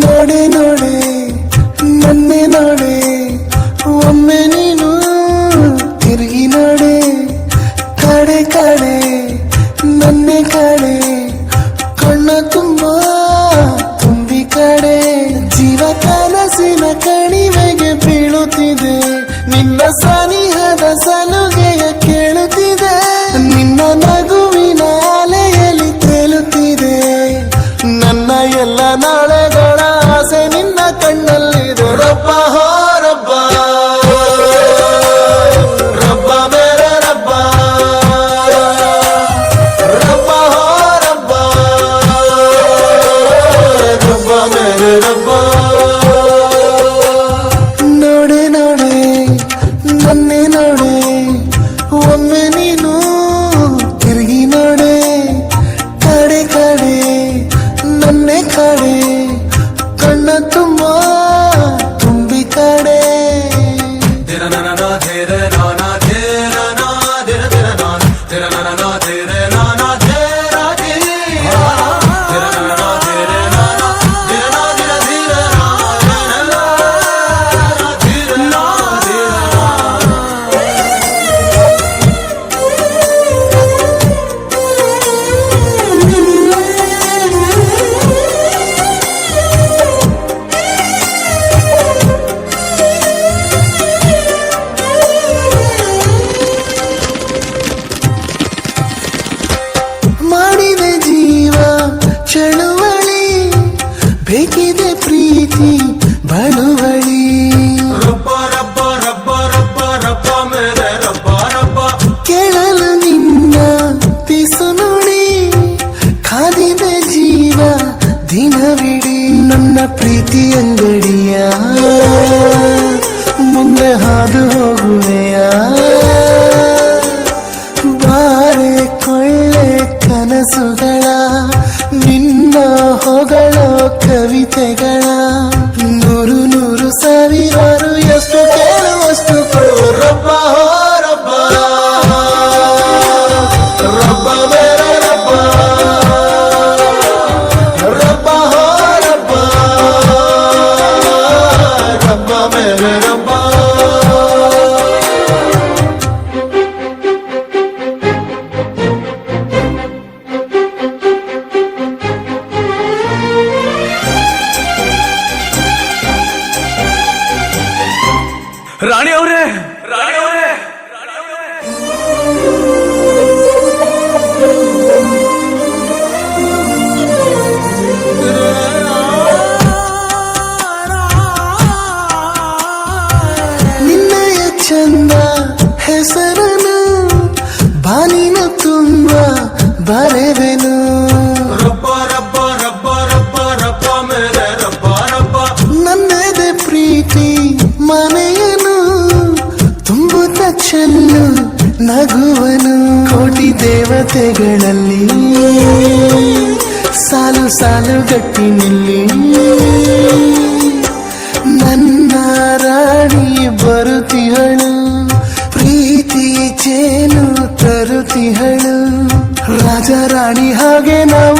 ನೋಡೆ ನೋಡೆ ನನ್ನೆ ನೋಡೆ ಒಮ್ಮೆ ನೀನು ತಿರುಗಿ ನೋಡೆ ಕಾಡೆ ಕಾಡೆ ನನ್ನೆ ಕಾಡೆ ಕಣ್ಣ ತುಂಬ ತುಂಬಿ ಕಾಡೆ ಜೀವ ಕನಸಿನ ಕಣಿವೆಗೆ ಬೀಳುತ್ತಿದೆ ನಿನ್ನ ಸನಿಹದ ಸಲುಗೆಯ ಕೇಳುತ್ತಿದೆ ನಿನ್ನ ನಗುವಿನ ಅಲೆಯಲ್ಲಿ ತೇಲುತ್ತಿದೆ ನನ್ನ ಎಲ್ಲ ನಾಳೆಗಳ ಆಸೆ ನಿನ್ನ ಕಣ್ಣಲ್ಲಿದೆ ರಬ್ಬ ಹೋ ರಬ್ಬ ರಬ್ಬ ಮೇರೆ ರಬ್ಬ ರಬ್ಬ ಹೋ ರಬ್ಬ ರಬ್ಬ ಮೇರೆ ರಬ್ಬ ನೋಡೆ ನೋಡೆ ನನ್ನೆ ನೋಡೆ ಒಮ್ಮೆ ನೀನು ತಿರುಗಿ ನೋಡೆ ಕಾಡೆ ಕಾಡೆ ನನ್ನೆ ಕಾಡೆ ಕಣ್ಣ ತುಂಬ ತುಂಬಿ ಕಾಡೆ ಮಾಡಿದೆ ಜೀವ ಚಳುವಳಿ ಬೇಕಿದೆ ಪ್ರೀತಿ ಬಳುವಳಿ ಕೇಳಲು ನಿನ್ನ ಪಿಸು ನುಡಿ ಕಾದಿದೆ ಜೀವ ದಿನವಿಡಿ ನನ್ನ ಪ್ರೀತಿ ಅಂಗಡಿಯ ಮುಂದೆ ಹಾದು ಹೋಗುವೆಯ ಬಾರೆ ಕೊಳ್ಳೆ ಕನಸುಗಳ ನಿನ್ನ ಹೊಗಳೋ ಕವಿತೆಗಳ ನೂರು ನೂರು ಸಾವಿರಾರು ಎಷ್ಟು ಕೇಳುವಷ್ಟು ಕೊಡು ರಬ್ಬ ಹೋ ರಬ್ಬ ರಬ್ಬ ಮೇರೆ ರಬ್ಬ ರಬ್ಬ ಹೋ ರಬ್ಬ ರಬ್ಬ ಮೇರೆ ರಬ್ಬ ರಾಣಿ ಅವರೇ ನಿನ್ನಯ ಚಂದ ಹೆಸರನು ಬಾನಿನ ತುಂಬ ಬರೆವೆನು ನನ್ನದೇ ಪ್ರೀತಿ ಮನೆಯನು ತುಂಬುತ್ತ ಚೆಲ್ಲು ನಗುವನು ಕೋಟಿ ದೇವತೆಗಳಲ್ಲಿ ಸಾಲು ಸಾಲು ಗಟ್ಟಿ ನಿಲ್ಲಿ ನನ್ನ ರಾಣಿ ಬರುತ್ತಿಹಳು ಪ್ರೀತಿ ಚೇನು ತರುತ್ತಿಹಳು ರಾಜ ರಾಣಿ ಹಾಗೆ ನಾವು